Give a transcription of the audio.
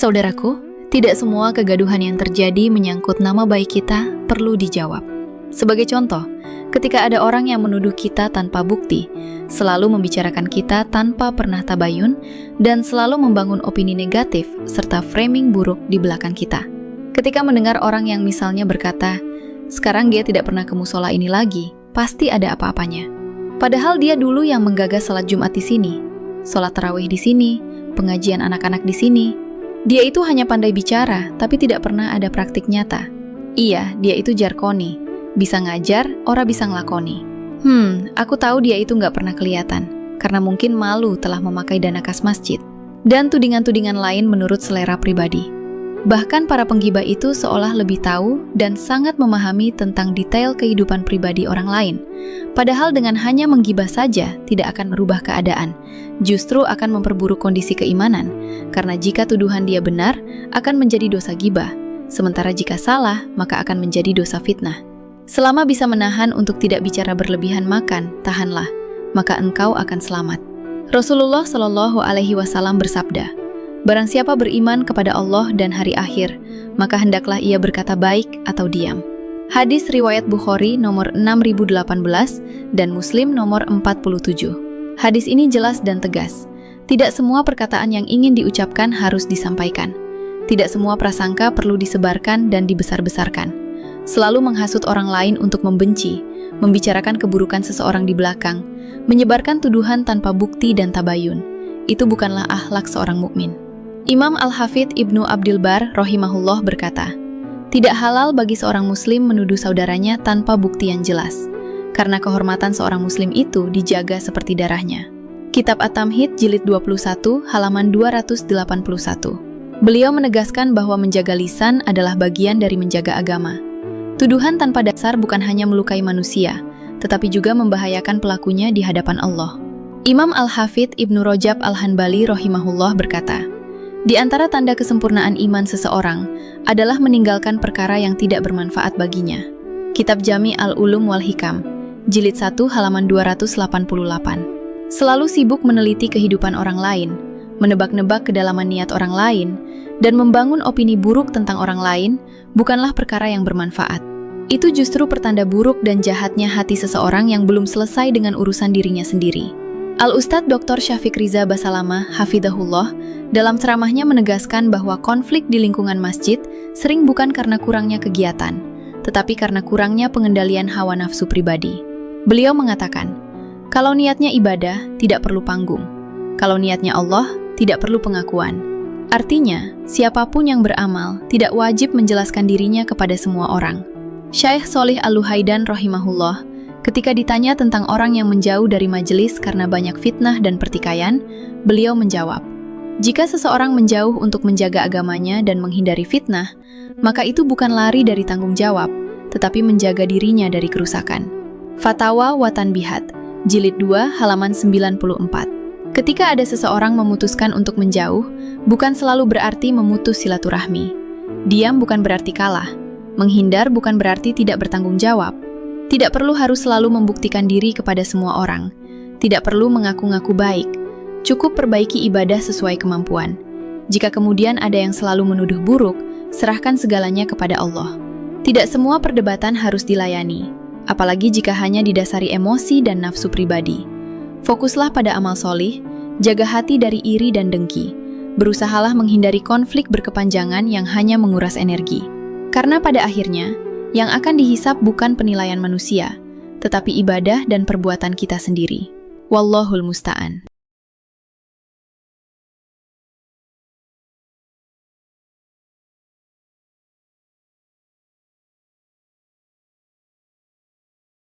Saudaraku, tidak semua kegaduhan yang terjadi menyangkut nama baik kita perlu dijawab. Sebagai contoh, ketika ada orang yang menuduh kita tanpa bukti, selalu membicarakan kita tanpa pernah tabayun, dan selalu membangun opini negatif serta framing buruk di belakang kita. Ketika mendengar orang yang misalnya berkata, sekarang dia tidak pernah ke musola ini lagi, pasti ada apa-apanya. Padahal dia dulu yang menggagas salat Jumat di sini, salat tarawih di sini, pengajian anak-anak di sini. Dia itu hanya pandai bicara, tapi tidak pernah ada praktik nyata. Iya, dia itu jarkoni. Bisa ngajar, ora bisa ngelakoni. Aku tahu dia itu nggak pernah kelihatan, karena mungkin malu telah memakai dana kas masjid. Dan tudingan-tudingan lain menurut selera pribadi. Bahkan para penggibah itu seolah lebih tahu dan sangat memahami tentang detail kehidupan pribadi orang lain. Padahal dengan hanya menggibah saja tidak akan merubah keadaan, justru akan memperburuk kondisi keimanan. Karena jika tuduhan dia benar, akan menjadi dosa gibah. Sementara jika salah, maka akan menjadi dosa fitnah. Selama bisa menahan untuk tidak bicara berlebihan makan, tahanlah, maka engkau akan selamat. Rasulullah Shallallahu Alaihi Wasallam bersabda, barang siapa beriman kepada Allah dan hari akhir, maka hendaklah ia berkata baik atau diam. Hadis riwayat Bukhari nomor 6018 dan Muslim nomor 47. Hadis ini jelas dan tegas. Tidak semua perkataan yang ingin diucapkan harus disampaikan. Tidak semua prasangka perlu disebarkan dan dibesar-besarkan. Selalu menghasut orang lain untuk membenci, membicarakan keburukan seseorang di belakang, menyebarkan tuduhan tanpa bukti dan tabayun. Itu bukanlah akhlak seorang mukmin. Imam Al-Hafidh Ibnu Abdil Bar rahimahullah berkata, tidak halal bagi seorang muslim menuduh saudaranya tanpa bukti yang jelas, karena kehormatan seorang muslim itu dijaga seperti darahnya. Kitab At-Tamhid jilid 21 halaman 281. Beliau menegaskan bahwa menjaga lisan adalah bagian dari menjaga agama. Tuduhan tanpa dasar bukan hanya melukai manusia, tetapi juga membahayakan pelakunya di hadapan Allah. Imam Al-Hafidh Ibnu Rajab Al-Hanbali rahimahullah berkata, di antara tanda kesempurnaan iman seseorang adalah meninggalkan perkara yang tidak bermanfaat baginya. Kitab Jami Al-Ulum wal Hikam, jilid 1 halaman 288. Selalu sibuk meneliti kehidupan orang lain, menebak-nebak kedalaman niat orang lain, dan membangun opini buruk tentang orang lain bukanlah perkara yang bermanfaat. Itu justru pertanda buruk dan jahatnya hati seseorang yang belum selesai dengan urusan dirinya sendiri. Al-Ustadz Dr. Syafiq Riza Basalamah, hafidhahullah, dalam ceramahnya menegaskan bahwa konflik di lingkungan masjid sering bukan karena kurangnya kegiatan, tetapi karena kurangnya pengendalian hawa nafsu pribadi. Beliau mengatakan, kalau niatnya ibadah, tidak perlu panggung. Kalau niatnya Allah, tidak perlu pengakuan. Artinya, siapapun yang beramal tidak wajib menjelaskan dirinya kepada semua orang. Syekh Sholih Al-Luhaidan rahimahullah, ketika ditanya tentang orang yang menjauh dari majelis karena banyak fitnah dan pertikaian, beliau menjawab, jika seseorang menjauh untuk menjaga agamanya dan menghindari fitnah, maka itu bukan lari dari tanggung jawab, tetapi menjaga dirinya dari kerusakan. Fatawa wa Tanbihat, jilid 2 halaman 94. Ketika ada seseorang memutuskan untuk menjauh, bukan selalu berarti memutus silaturahmi. Diam bukan berarti kalah. Menghindar bukan berarti tidak bertanggung jawab. Tidak perlu harus selalu membuktikan diri kepada semua orang. Tidak perlu mengaku-ngaku baik. Cukup perbaiki ibadah sesuai kemampuan. Jika kemudian ada yang selalu menuduh buruk, serahkan segalanya kepada Allah. Tidak semua perdebatan harus dilayani, apalagi jika hanya didasari emosi dan nafsu pribadi. Fokuslah pada amal solih, jaga hati dari iri dan dengki. Berusahalah menghindari konflik berkepanjangan yang hanya menguras energi. Karena pada akhirnya, yang akan dihisap bukan penilaian manusia, tetapi ibadah dan perbuatan kita sendiri. Wallahul musta'an.